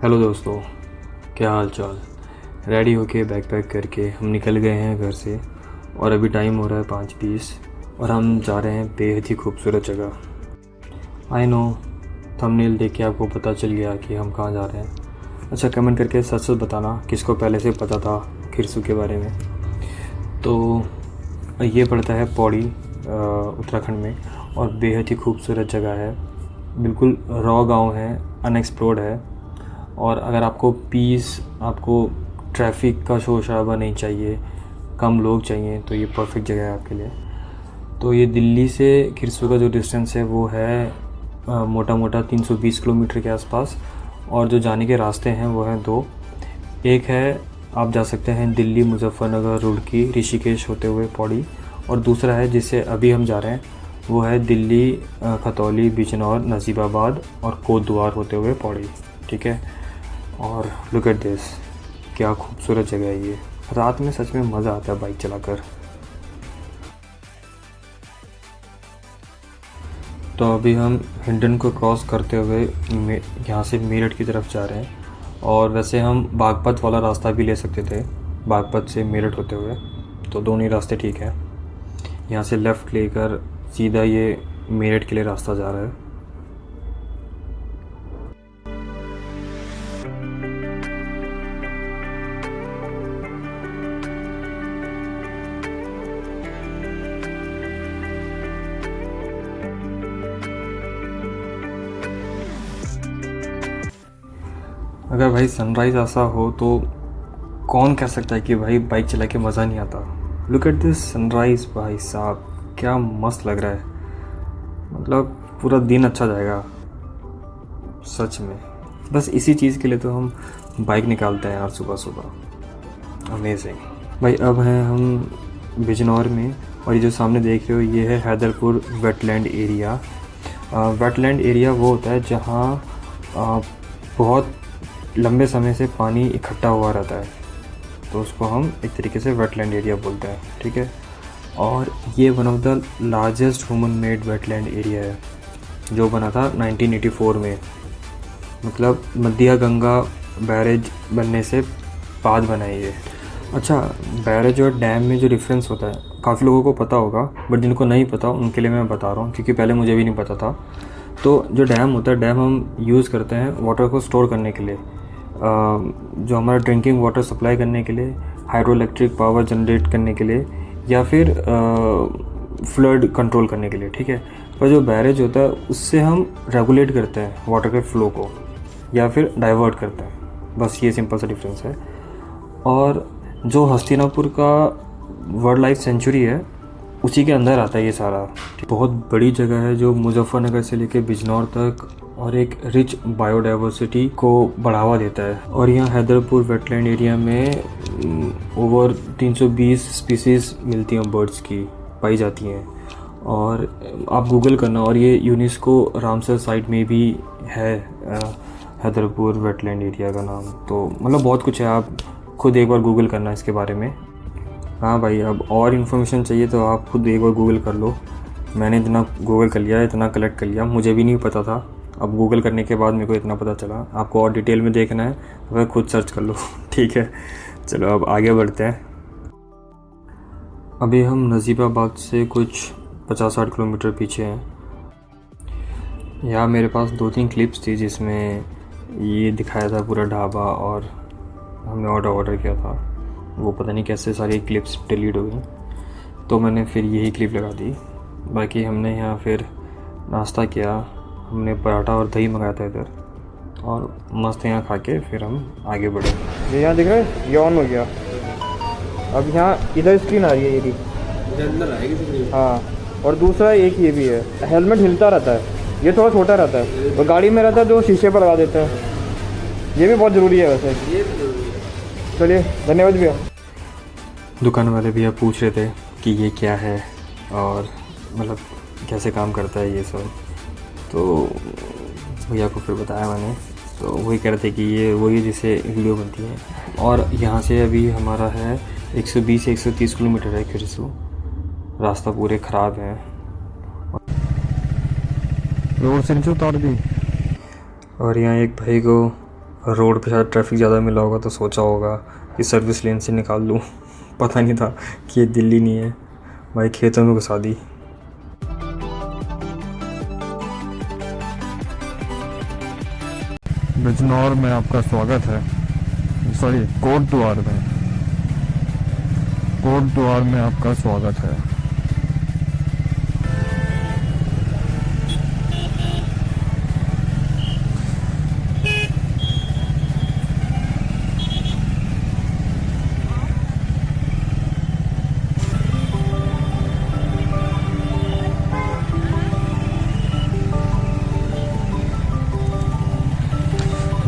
Hello दोस्तों, क्या हाल चाल। रेडी होके बैग पैक करके हम निकल गए हैं घर से और अभी टाइम हो रहा है 5:20 और हम जा रहे हैं बेहद ही खूबसूरत जगह। आई नो, थंबनेल देख के आपको पता चल गया कि हम कहाँ जा रहे हैं। अच्छा, कमेंट करके सच सच बताना किसको पहले से पता था खिरसू के बारे में। तो ये पड़ता है पौड़ी, उत्तराखंड में, और बेहद ही खूबसूरत जगह है। बिल्कुल रॉ गांव है, अनएक्सप्लोर्ड है। और अगर आपको पीस, आपको ट्रैफिक का शोर शराबा नहीं चाहिए, कम लोग चाहिए, तो ये परफेक्ट जगह है आपके लिए। तो ये दिल्ली से खिरसू का जो डिस्टेंस है वो है मोटा मोटा 320 किलोमीटर के आसपास। और जो जाने के रास्ते हैं वो हैं दो। एक है, आप जा सकते हैं दिल्ली मुजफ्फरनगर, रुड़की, ऋषिकेश होते हुए पौड़ी। और दूसरा है जिससे अभी हम जा रहे हैं, वो है दिल्ली खतौली, बिजनौर, नजीबाबाद और कोटद्वार होते हुए पौड़ी। ठीक है। और लुक एट दिस, क्या खूबसूरत जगह है ये। रात में सच में मज़ा आता है बाइक चलाकर। तो अभी हम हिंडन को क्रॉस करते हुए यहाँ से मेरठ की तरफ जा रहे हैं। और वैसे हम बागपत वाला रास्ता भी ले सकते थे, बागपत से मेरठ होते हुए, तो दोनों ही रास्ते ठीक हैं। यहाँ से लेफ़्ट लेकर सीधा ये मेरठ के लिए रास्ता जा रहा है। अगर भाई सनराइज़ ऐसा हो तो कौन कह सकता है कि भाई बाइक चला के मज़ा नहीं आता। लुक एट दिस सनराइज़ भाई साहब, क्या मस्त लग रहा है। मतलब पूरा दिन अच्छा जाएगा सच में। बस इसी चीज़ के लिए तो हम बाइक निकालते हैं यार सुबह सुबह। अमेजिंग भाई। अब हैं हम बिजनौर में, और ये जो सामने देख रहे हो ये है Haiderpur wetland area. Wetland area वो होता है जहाँ बहुत लंबे समय से पानी इकट्ठा हुआ रहता है, तो उसको हम एक तरीके से वेटलैंड एरिया बोलते हैं। ठीक है। और ये one of the largest human made wetland area है, जो बना था 1984 में। मतलब मध्य गंगा बैरेज बनने से बाद बना है ये। अच्छा, बैरेज और डैम में जो डिफरेंस होता है काफ़ी लोगों को पता होगा, बट जिनको नहीं पता उनके लिए मैं बता रहा हूँ, क्योंकि पहले मुझे भी नहीं पता था। तो जो डैम होता है, डैम हम यूज़ करते हैं वाटर को स्टोर करने के लिए, जो हमारा ड्रिंकिंग वाटर सप्लाई करने के लिए, हाइड्रो इलेक्ट्रिक पावर जनरेट करने के लिए, या फिर फ्लड कंट्रोल करने के लिए। ठीक है। पर जो बैरेज होता है उससे हम रेगुलेट करते हैं वाटर के फ्लो को, या फिर डाइवर्ट करते हैं। बस ये सिंपल सा डिफरेंस है। और जो हस्तिनापुर का वाइल्ड लाइफ सेंचुरी है उसी के अंदर आता है ये सारा। बहुत बड़ी जगह है जो मुजफ्फरनगर से लेकर बिजनौर तक, और एक रिच बायोडाइवर्सिटी को बढ़ावा देता है। और यहाँ हैदरपुर वेटलैंड एरिया में ओवर 320 स्पीसीज़ मिलती हैं, बर्ड्स की पाई जाती हैं। और आप गूगल करना, और ये यूनेस्को रामसर साइट में भी है हैदरपुर वेटलैंड एरिया का नाम। तो मतलब बहुत कुछ है, आप खुद एक बार गूगल करना इसके बारे में। हाँ भाई, अब और इन्फॉर्मेशन चाहिए तो आप खुद एक बार गूगल कर लो। मैंने इतना गूगल कर लिया, इतना कलेक्ट कर लिया, मुझे भी नहीं पता था। अब गूगल करने के बाद मेरे को इतना पता चला। आपको और डिटेल में देखना है तो फिर खुद सर्च कर लो। ठीक है, चलो अब आगे बढ़ते हैं। अभी हम नजीबाबाद से कुछ 50-60 किलोमीटर पीछे हैं। यहाँ मेरे पास 2-3 क्लिप्स थी जिसमें ये दिखाया था पूरा ढाबा, और हमने ऑर्डर किया था। वो पता नहीं कैसे सारी क्लिप्स डिलीट हो गई, तो मैंने फिर यही क्लिप लगा दी। बाकी हमने यहाँ फिर नाश्ता किया, हमने पराठा और दही मंगाया था इधर, और मस्त यहाँ खा के फिर हम आगे बढ़े। ये यहाँ दिख रहा है, ये ऑन हो गया। अब यहाँ इधर स्क्रीन आ रही है, ये भी अंदर आएगी। हाँ। और दूसरा एक ये भी है, हेलमेट हिलता रहता है, ये थोड़ा छोटा रहता है, और गाड़ी में रहता है जो शीशे पर लगा देते हैं। ये भी बहुत ज़रूरी है वैसे। ये भी जरूरी है। चलिए, धन्यवाद भैया। दुकान वाले भैया पूछ रहे थे कि ये क्या है और मतलब कैसे काम करता है ये सब, तो भैया को फिर बताया मैंने। तो वही कह रहे थे कि ये वही जिससे वीडियो बनती है। और यहाँ से अभी हमारा है 120 से 130 किलोमीटर है खिरसू। रास्ता पूरे ख़राब हैं, रोड से नीचे उतार दी। और यहाँ एक भाई को रोड पे शायद ट्रैफिक ज़्यादा मिला होगा तो सोचा होगा कि सर्विस लेन से निकाल लूँ। पता नहीं था कि ये दिल्ली नहीं है भाई, खेतों में घुसा दी। बिजनौर में आपका स्वागत है। सॉरी, कोट द्वार में आपका स्वागत है।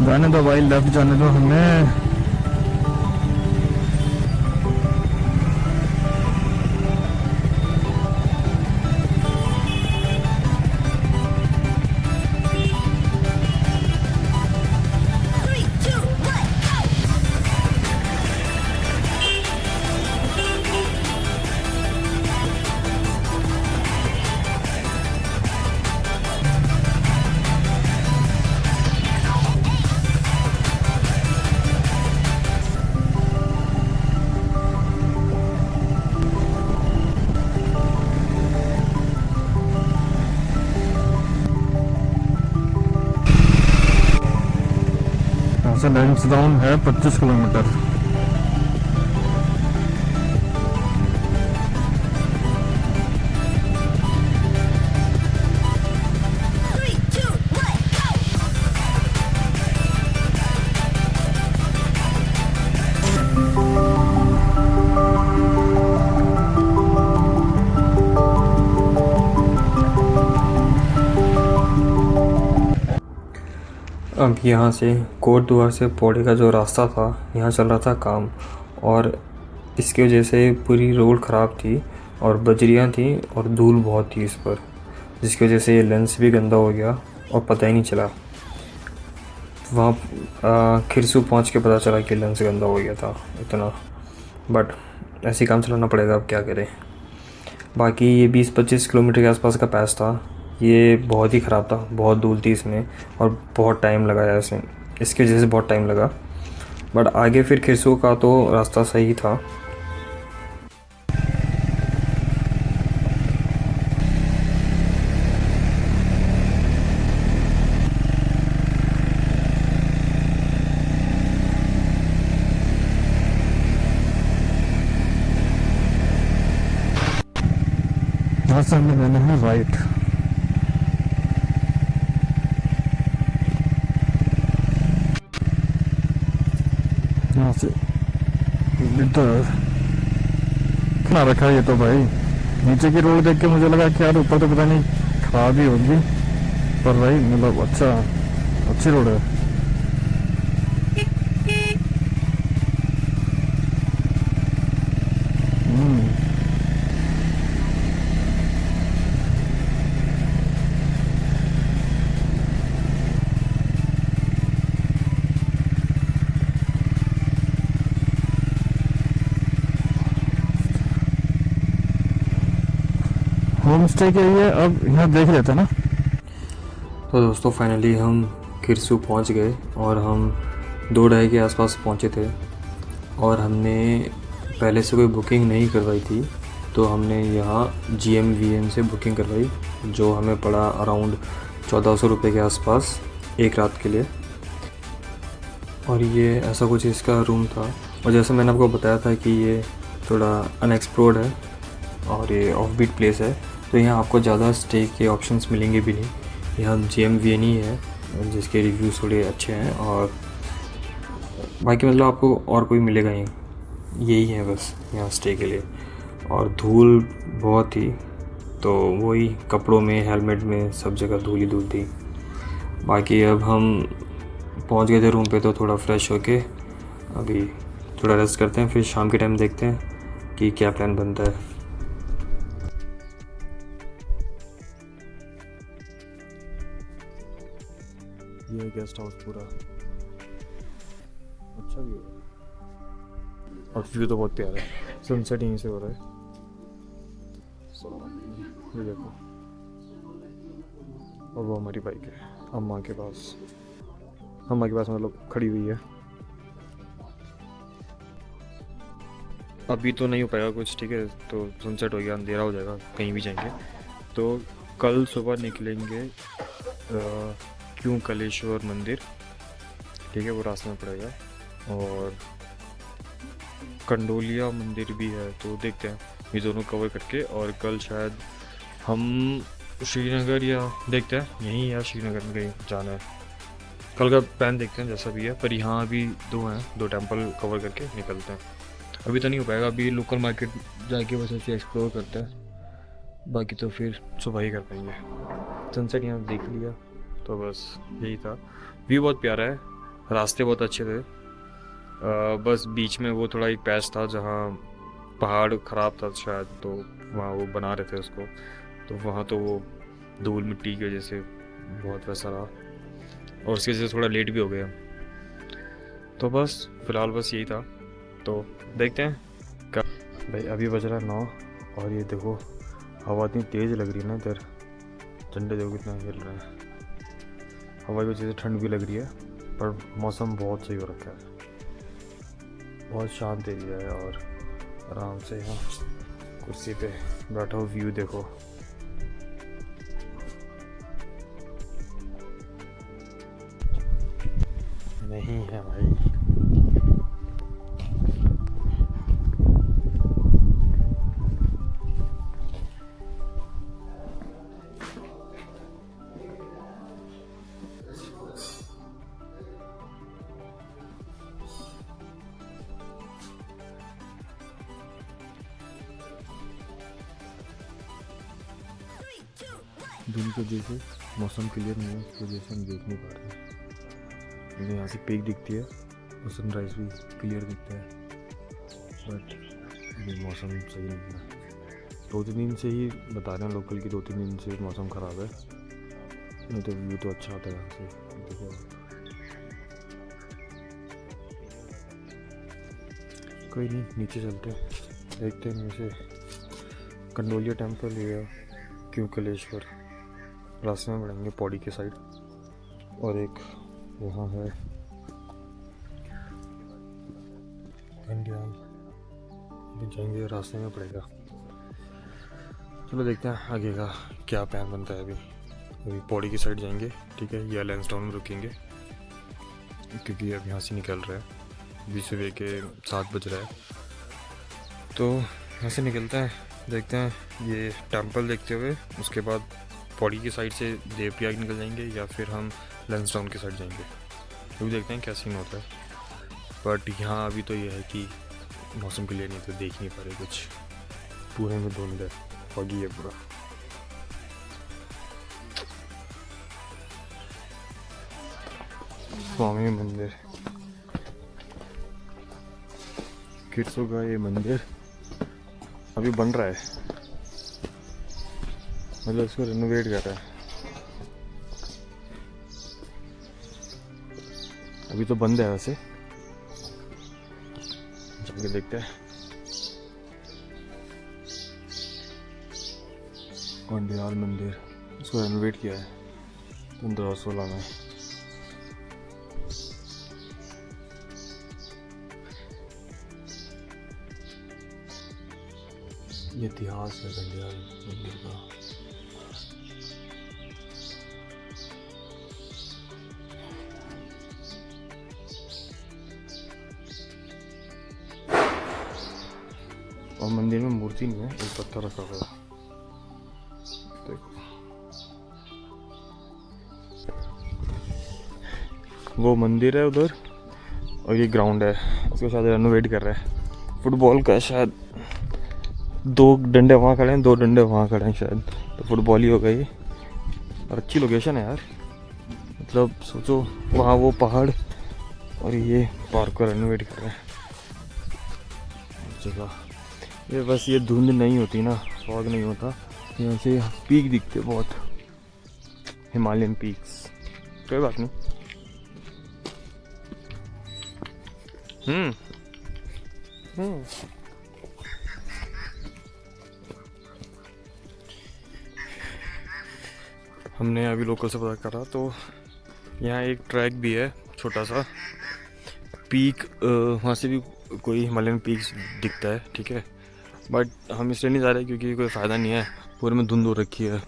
जाने दो भाई, लेफ्ट जाने दो हमें। यहाँ से लैंसडाउन है 25 किलोमीटर। अब यहाँ से कोट द्वार से पौड़ी का जो रास्ता था, यहाँ चल रहा था काम, और इसकी वजह से पूरी रोड ख़राब थी और बजरियाँ थी और धूल बहुत थी इस पर, जिसकी वजह से ये लेंस भी गंदा हो गया और पता ही नहीं चला। वहाँ खिरसू पहुँच के पता चला कि लेंस गंदा हो गया था इतना, बट ऐसे ही काम चलाना पड़ेगा, अब क्या करें। बाकी ये 20-25 किलोमीटर के आसपास का पैच था, ये बहुत ही ख़राब था, बहुत धूल थी इसमें और बहुत टाइम लगाया इसमें, इसकी वजह से बहुत टाइम लगा। बट आगे फिर खिरसू का तो रास्ता सही था। यहाँ से हमें लेना है राइट। यहाँ से इधर कितना रखा है ये तो भाई। नीचे की रोड देख के मुझे लगा कि यार ऊपर तो पता नहीं खराब ही होगी, पर भाई मतलब अच्छी रोड है। होम स्टे के लिए अब यहाँ देख लेते हैं ना। तो दोस्तों फाइनली हम खिरसू पहुंच गए और हम 2-2:30 के आसपास पहुंचे थे, और हमने पहले से कोई बुकिंग नहीं करवाई थी, तो हमने यहाँ GMVM से बुकिंग करवाई, जो हमें पड़ा अराउंड 1400 रुपये के आसपास एक रात के लिए। और ये ऐसा कुछ इसका रूम था, और जैसे मैंने आपको बताया था कि ये थोड़ा अनएक्सप्लोर्ड है और ये ऑफ बीट प्लेस है, तो यहाँ आपको ज़्यादा स्टे के ऑप्शंस मिलेंगे भी नहीं। यहाँ GMVN ही है जिसके रिव्यूज़ थोड़े अच्छे हैं, और बाकी मतलब आपको और कोई मिलेगा नहीं, यही है बस यहाँ स्टे के लिए। और धूल बहुत थी, तो वही कपड़ों में, हेलमेट में, सब जगह धूल ही धूल थी। बाकी अब हम पहुँच गए थे रूम पे, तो थोड़ा फ्रेश होके अभी थोड़ा रेस्ट करते हैं, फिर शाम के टाइम देखते हैं कि क्या प्लान बनता है। ये गेस्ट हाउस पूरा अच्छा व्यू है, और व्यू तो बहुत प्यारा है। सनसेट यहीं से हो रहा है। ये देखो, और वो हमारी बाइक है अम्मा के पास। हमारे पास मतलब खड़ी हुई है। अभी तो नहीं हो पाएगा कुछ, ठीक है, तो सनसेट हो गया, अंधेरा हो जाएगा, कहीं भी जाएंगे। तो कल सुबह निकलेंगे क्यों कलेश्वर मंदिर, ठीक है, वो रास्ते में पड़ेगा। और कंडोलिया मंदिर भी है, तो देखते हैं ये दोनों कवर करके। और कल शायद हम श्रीनगर या देखते हैं यहीं या श्रीनगर में कहीं जाना है। कल का प्लान देखते हैं जैसा भी है, पर यहाँ अभी दो टेम्पल कवर करके निकलते हैं। अभी तो नहीं हो पाएगा, अभी लोकल मार्केट जाके बस ऐसे एक्सप्लोर करते हैं, बाकी तो फिर सुबह ही कर पाएंगे। सनसेट यहाँ देख लिया, तो बस यही था। व्यू बहुत प्यारा है, रास्ते बहुत अच्छे थे। बस बीच में वो थोड़ा एक पैच था जहाँ पहाड़ ख़राब था शायद, तो वहाँ वो बना रहे थे उसको, तो वहाँ तो वो धूल मिट्टी की वजह से बहुत वैसा रहा, और उसकी वजह से थोड़ा लेट भी हो गया। तो बस फ़िलहाल बस यही था, तो देखते हैं क्या। भाई अभी बज रहा है 9, और ये देखो हवा इतनी तेज़ लग रही है ना इधर, झंडे देखो कितना हिल रहा है। हवा की वजह से ठंड भी लग रही है, पर मौसम बहुत सही हो रखा है, बहुत शांत एरिया है। और आराम से यहाँ कुर्सी पे बैठा हो, व्यू देखो। नहीं है भाई, दिन की वजह से मौसम क्लियर नहीं है, इसकी वजह से हम देख नहीं पा रहे हैं। मुझे यहाँ से पीक दिखती है और सनराइज भी क्लियर दिखता है, बट ये मौसम सही नहीं है। 2-3 दिन से ही बता रहे हैं लोकल की, 2-3 दिन से मौसम ख़राब है, नहीं तो व्यू तो अच्छा आता है यहाँ से। देखो कोई नहीं, नीचे चलते हैं, देखते हैं। नीचे कंडोलिया टेम्पल या क्यों कलेश्वर रास्ते में बढ़ेंगे पौड़ी के साइड, और एक वहाँ है घंडियाल, जाएंगे, रास्ते में पड़ेगा। चलो देखते हैं आगे का क्या प्लान बनता है। अभी पौड़ी की साइड जाएंगे, ठीक है, या लैंसडाउन में रुकेंगे, क्योंकि अब यहाँ से निकल रहे हैं। अभी सुबह के 7 बज रहा है, तो यहाँ से निकलते हैं, देखते हैं ये टेम्पल देखते हुए उसके बाद पौड़ी की साइड से देवप्रयाग निकल जाएंगे, या फिर हम लैंसडाउन की साइड जाएंगे, तो देखते हैं क्या सीन होता है। बट यहाँ अभी तो ये है कि मौसम क्लियर नहीं, तो देख नहीं पा रहे कुछ, पूरे में धुंध है, फॉगी है पूरा। स्वामी मंदिर, किड्सों का ये मंदिर अभी बन रहा है, मतलब इसको रेनोवेट कर रहा है। अभी तो बंद है वैसे, जाके देखते हैं। कंडियाल मंदिर, इसको रेनोवेट किया है 2016 में। ये इतिहास है कंडियाल मंदिर का। और मंदिर में मूर्ति नहीं है, एक पत्थर रखा हुआ है, देखो। वो मंदिर है उधर, और ये ग्राउंड है, उसको शायद रेनोवेट कर रहे हैं। फुटबॉल का शायद 2 डंडे वहाँ खड़े हैं, 2 डंडे वहाँ खड़े हैं शायद, तो फुटबॉल ही होगा ये। और अच्छी लोकेशन है यार, मतलब सोचो वहाँ वो पहाड़ और ये पार्क को रेनोवेट कर रहे हैं जगह। ये बस ये धुंध नहीं होती ना, फॉग नहीं होता, यहाँ से पीक दिखते बहुत, हिमालयन पीक्स। कोई बात नहीं। हमने अभी लोकल से पता करा, तो यहाँ एक ट्रैक भी है छोटा सा पीक, वहाँ से भी कोई हिमालयन पीक्स दिखता है, ठीक है। बट हम इसलिए नहीं जा रहे क्योंकि कोई फ़ायदा नहीं है, पूरे में धुंध हो रखी है,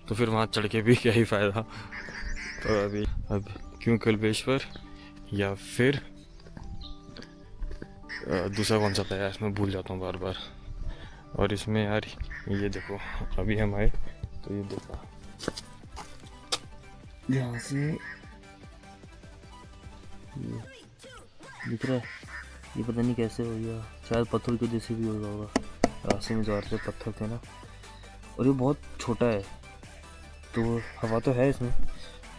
तो फिर वहाँ चढ़ के भी क्या ही फ़ायदा। तो अब क्यों कल्पेश्वर या फिर दूसरा कौन सा था यार, मैं भूल जाता हूँ बार बार। और इसमें यार ये देखो, अभी हम आए तो ये देखो यहाँ से दिख रहा है, ये पता नहीं कैसे हो गया, शायद पत्थर की वजह से भी हो गया होगा। रास्ते में जा रहे थे, पत्थर थे ना, और ये बहुत छोटा है, तो हवा तो है इसमें,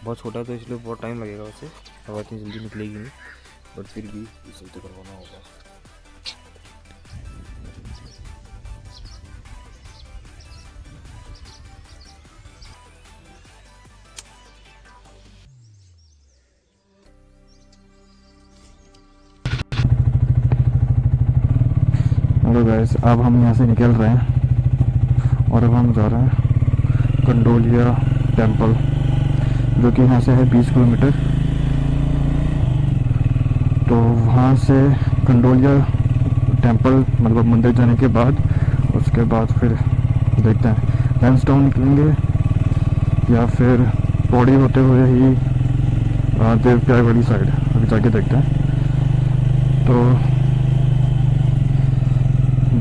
बहुत छोटा है तो इसलिए बहुत टाइम लगेगा। वैसे हवा इतनी जल्दी निकलेगी नहीं, बट फिर भी इसे तो करवाना होगा। हेलो गाइस, अब हम यहाँ से निकल रहे हैं और अब हम जा रहे हैं कंडोलिया टेंपल, जो कि यहाँ से है 20 किलोमीटर। तो वहाँ से कंडोलिया टेंपल मतलब मंदिर जाने के बाद, उसके बाद फिर देखते हैं लैंसडाउन निकलेंगे या फिर पौड़ी होते हुए ही देवप्यागढ़ी साइड अभी जाके देखते हैं। तो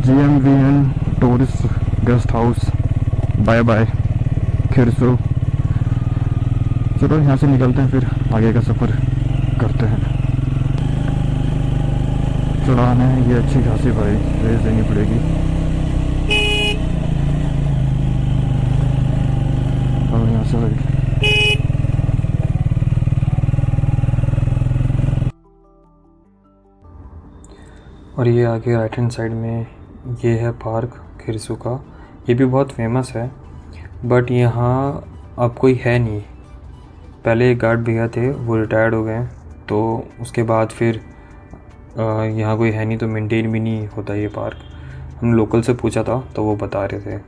GMVN tourist guest house, bye bye Khirsu. चलो यहाँ से निकलते हैं, फिर आगे का सफ़र करते हैं। चढ़ाने ये अच्छी खासी भाई रेस देनी पड़ेगी। और यहाँ से भाई और ये आगे राइट हैंड साइड में ये है पार्क खिरसू का। ये भी बहुत फेमस है, बट यहाँ अब कोई है नहीं। पहले एक गार्ड भैया थे, वो रिटायर्ड हो गए, तो उसके बाद फिर यहाँ कोई है नहीं, तो मेंटेन भी नहीं होता ये पार्क। हम लोकल से पूछा था तो वो बता रहे थे।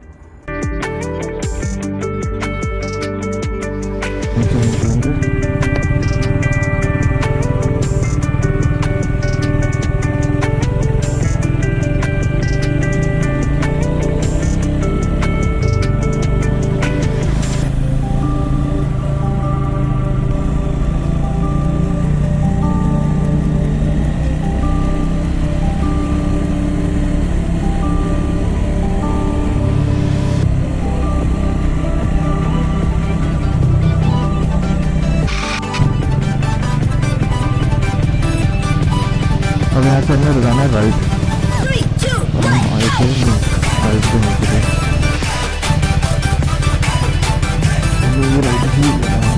अब यहाँ से हमें लगाना है राइट। हम आए थे राइट से निकले, ये राइट ही लगाना है।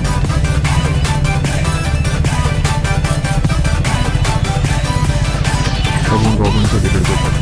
अब हम गवर्नमेंट से टिकट देते हैं।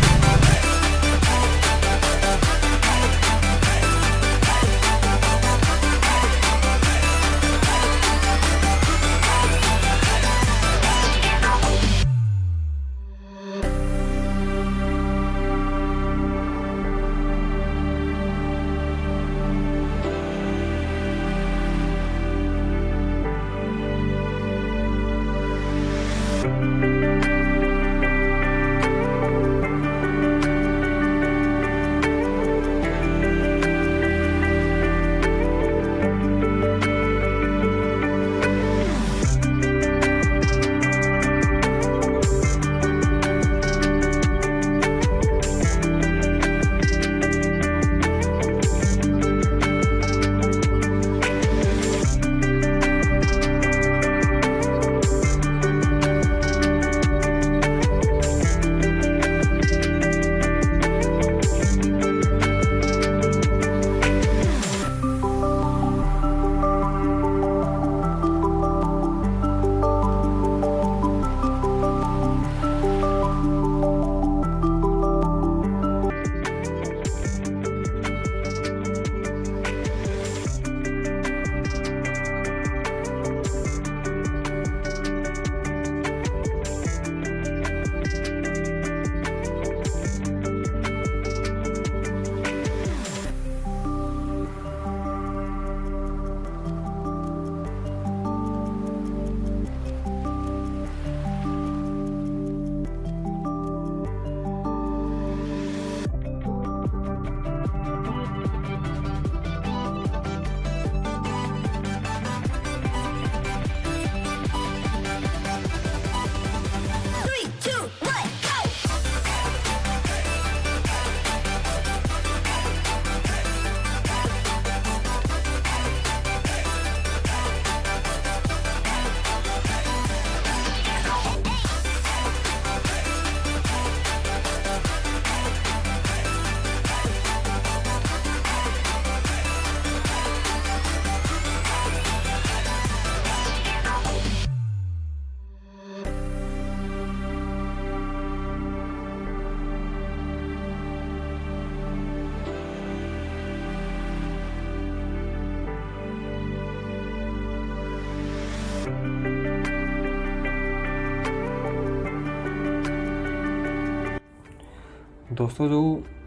दोस्तों जो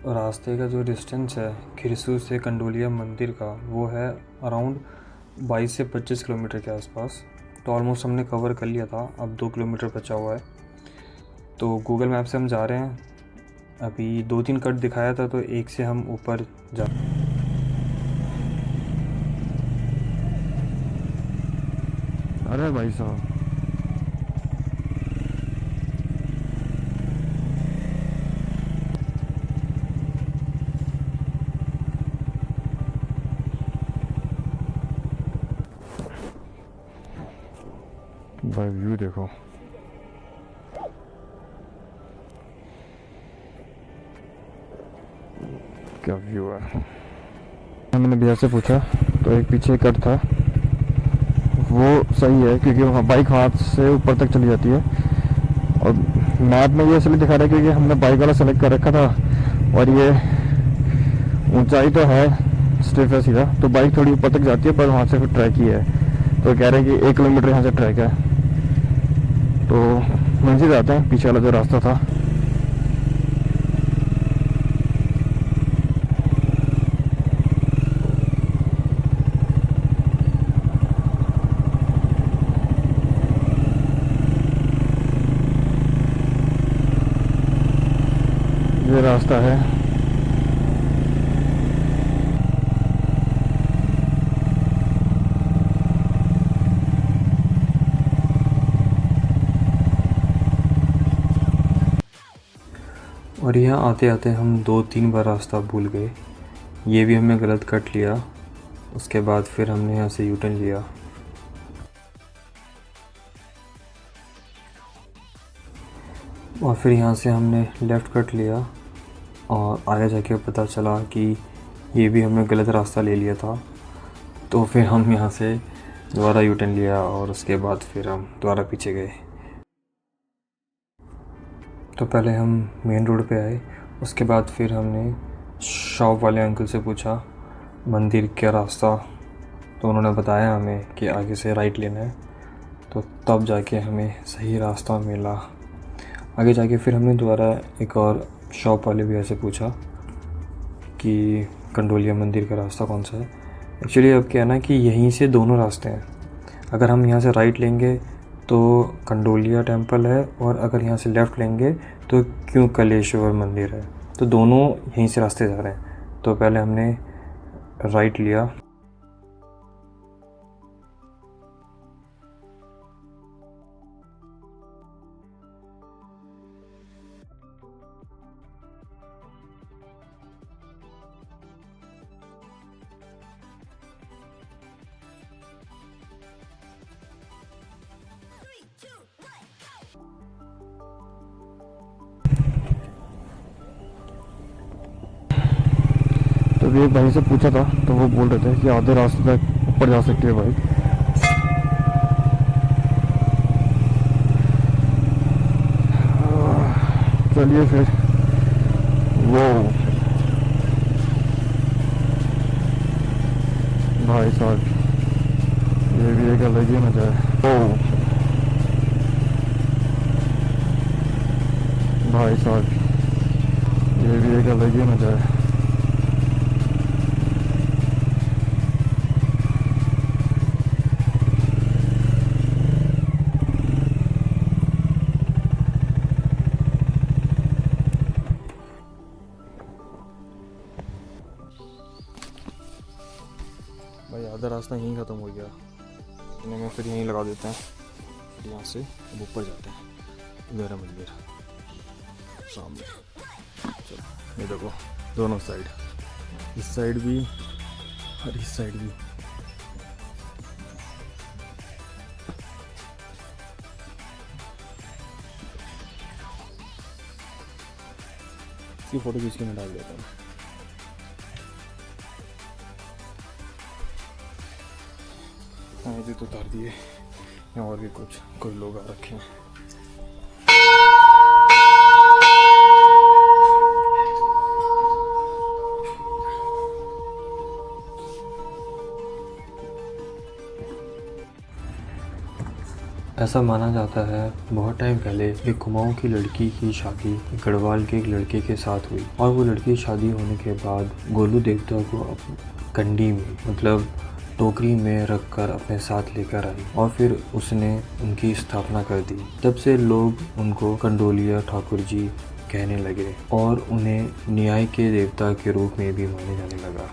रास्ते का जो डिस्टेंस है खिरसू से कंडोलिया मंदिर का वो है अराउंड 22 से 25 किलोमीटर के आसपास। तो ऑलमोस्ट हमने कवर कर लिया था, अब 2 किलोमीटर बचा हुआ है। तो गूगल मैप से हम जा रहे हैं। अभी 2-3 कट दिखाया था तो एक से हम ऊपर जा अरे भाई साहब, भाई व्यू देखो, क्या व्यू है। मैंने भैया से पूछा तो एक पीछे कट था, वो सही है क्योंकि वहाँ बाइक हाथ से ऊपर तक चली जाती है। और मैप में ये इसलिए दिखा रहा है क्योंकि हमने बाइक वाला सेलेक्ट कर रखा था और ये ऊंचाई तो है, स्टिफ है सीधा, तो बाइक थोड़ी ऊपर तक जाती है पर वहाँ से फिर ट्रैक ही है। तो कह रहे हैं कि 1 किलोमीटर यहाँ से ट्रैक है। तो वहीं से जाते हैं, पीछे वाला जो रास्ता था। ये रास्ता है। और यहाँ आते आते हम 2-3 बार रास्ता भूल गए। ये भी हमने गलत कट लिया, उसके बाद फिर हमने यहाँ से यूटर्न लिया। और फिर यहाँ से हमने लेफ़्ट कट लिया और आगे जाके पता चला कि ये भी हमने गलत रास्ता ले लिया था। तो फिर हम यहाँ से दोबारा यूटर्न लिया और उसके बाद फिर हम दोबारा पीछे गए। तो पहले हम मेन रोड पे आए, उसके बाद फिर हमने शॉप वाले अंकल से पूछा मंदिर क्या रास्ता, तो उन्होंने बताया हमें कि आगे से राइट लेना है। तो तब जाके हमें सही रास्ता मिला। आगे जाके फिर हमने दोबारा एक और शॉप वाले भैया से पूछा कि कंडोलिया मंदिर का रास्ता कौन सा है। एक्चुअली अब क्या है ना कि यहीं से दोनों रास्ते हैं। अगर हम यहाँ से राइट लेंगे तो कंडोलिया टेम्पल है, और अगर यहाँ से लेफ़्ट लेंगे तो क्यों कलेश्वर मंदिर है। तो दोनों यहीं से रास्ते जा रहे हैं। तो पहले हमने राइट लिया। तो भी एक भाई से पूछा था तो वो बोल रहे थे कि आधे रास्ते तक ऊपर जा सकती है बाइक। चलिए फिर। वो भाई साहब, ये भी एक अलग ही मजा है। ओ भाई साहब, ये भी एक अलग ही मजा है। भाई आधा रास्ता यहीं ख़त्म हो गया, इन्हें मैं फिर यहीं लगा देते हैं। फिर यहाँ से अब ऊपर जाते हैं। इधर है मंदिर सामने। चलो ये देखो, दोनों साइड, इस साइड भी और इस साइड भी। इसकी फ़ोटो खींच के मैं डाल देता हूँ। ये तो उतार दिए, यहाँ और भी कोई लोग आ रखे हैं। ऐसा माना जाता है बहुत टाइम पहले एक कुमाऊं की लड़की की शादी गढ़वाल के एक लड़के के साथ हुई और वो लड़की शादी होने के बाद गोलू देवता को कंडी में मतलब टोकरी में रखकर अपने साथ लेकर आई और फिर उसने उनकी स्थापना कर दी। तब से लोग उनको कंडोलिया ठाकुर जी कहने लगे और उन्हें न्याय के देवता के रूप में भी माने जाने लगा।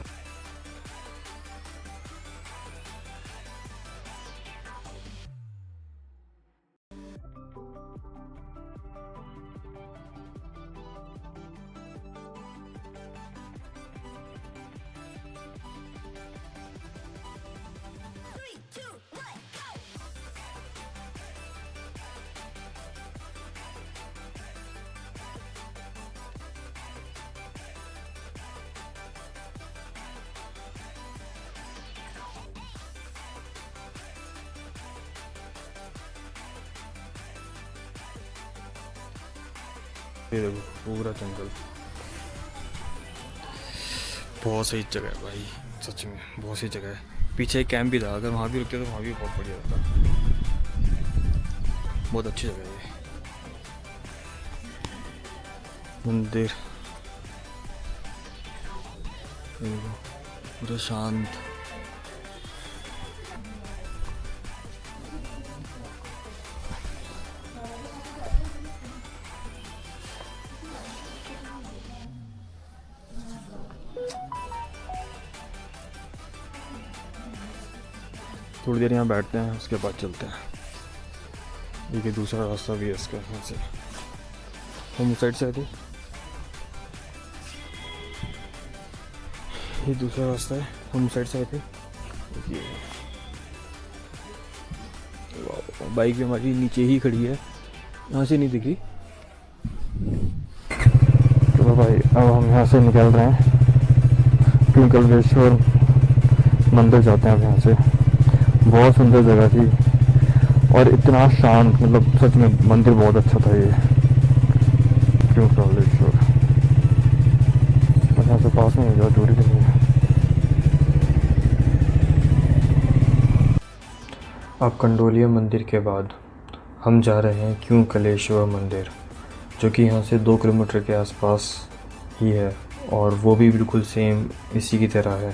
ये देखो पूरा जंगल, बहुत सही जगह है भाई, सच में बहुत सही जगह है। पीछे एक कैंप भी था, अगर वहाँ भी रुकते तो वहाँ भी बहुत बढ़िया रहता। बहुत अच्छी जगह है ये मंदिर। ये देखो पूरा शांत। थोड़ी देर यहाँ बैठते हैं, उसके बाद चलते हैं। ये दूसरा रास्ता भी है इसका, यहाँ से हम उस साइड से आए थे, ये दूसरा रास्ता है, हम उस साइड से आए थे। ये बाइक भी हमारी नीचे ही खड़ी है, यहाँ से नहीं दिख रही। चलो भाई अब हम यहाँ से निकल रहे हैं, क्योंकलेश्वर मंदिर जाते हैं अब यहाँ से। बहुत सुंदर जगह थी और इतना शांत, मतलब सच में मंदिर बहुत अच्छा था ये क्योंकलेश्वर। और यहाँ से पास में ज़्यादा दूरी भी नहीं है। अब कंडोलिया मंदिर के बाद हम जा रहे हैं क्योंकलेश्वर मंदिर, जो कि यहाँ से 2 किलोमीटर के आसपास ही है और वो भी बिल्कुल सेम इसी की तरह है,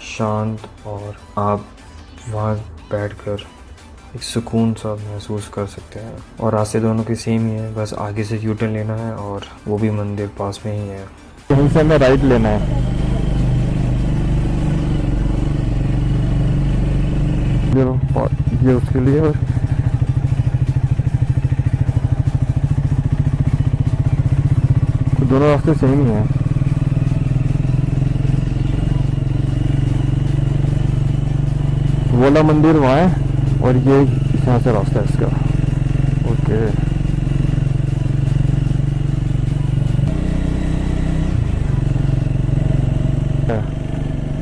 शांत। और आप वहाँ बैठकर एक सुकून सा महसूस कर सकते हैं। और रास्ते दोनों के सेम ही है, बस आगे से यू टर्न लेना है और वो भी मंदिर पास में ही है। यहीं से हमें राइट लेना है, ये उसके लिए। और दोनों रास्ते सेम ही हैं। वोला मंदिर वहाँ है और ये यहाँ से रास्ता है इसका। ओके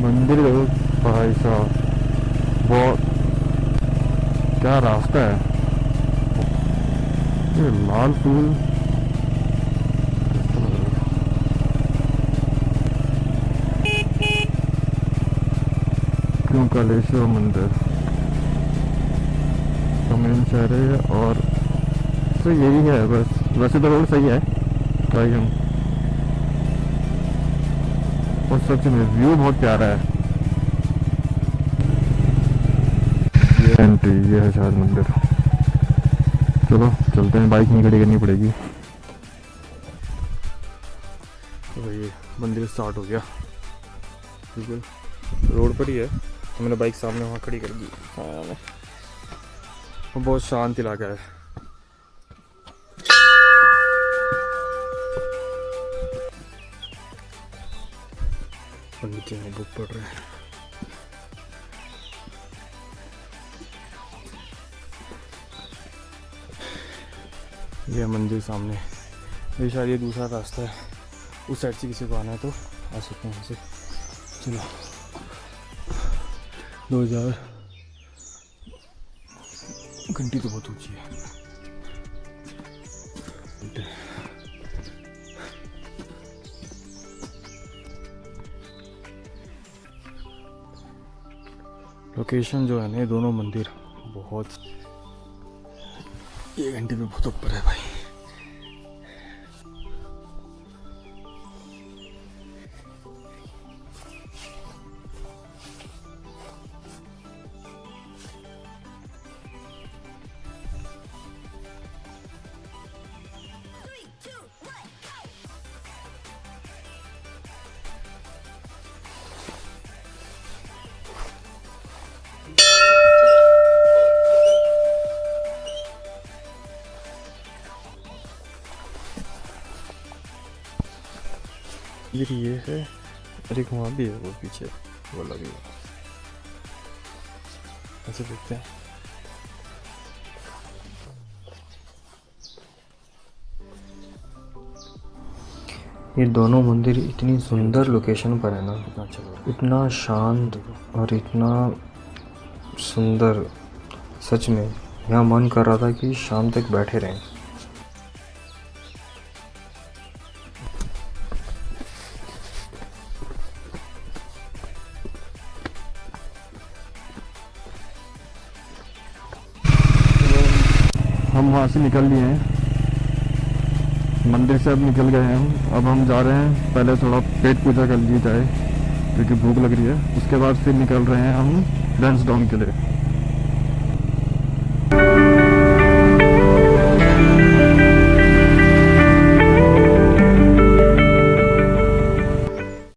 मंदिर देखो भाई साहब, वो क्या रास्ता है। ये लाल फूल क्योंकलेश्वर मंदिर मेन शहर है और तो यही है बस। वैसे तो रोड सही है भाई हम, और सच में व्यू बहुत प्यारा है। ये एंट्री, ये है शायद मंदिर। चलो चलते हैं, बाइक नहीं खड़ी करनी पड़ेगी। तो भाई ये मंदिर स्टार्ट हो गया, बिल्कुल रोड पर ही है। तो मैंने बाइक सामने वहाँ खड़ी कर दी। हाँ, बहुत शांत इलाका है। पंडित जी बुक पढ़ रहे हैं। यह मंदिर सामने, ये शायद ये दूसरा रास्ता है। उस साइड से किसी को आना है तो आ सकते हैं यहाँ से। चलो 2000 घंटी तो बहुत ऊंची है। लोकेशन जो है ना, दोनों मंदिर बहुत ये घंटे पे बहुत ऊपर है भाई। ये है और एक वहाँ भी है, वो पीछे वो लगी है। ऐसे देखते हैं। ये दोनों मंदिर इतनी सुंदर लोकेशन पर है ना, कितना अच्छा लग रहा इतना शांत और इतना सुंदर। सच में यहाँ मन कर रहा था कि शाम तक बैठे रहें। हम वहाँ से निकल लिए हैं, मंदिर से अब निकल गए हैं हम। अब हम जा रहे हैं, पहले थोड़ा पेट पूजा कर ली जाए क्योंकि भूख लग रही है। उसके बाद फिर निकल रहे हैं हम लैंसडाउन के लिए।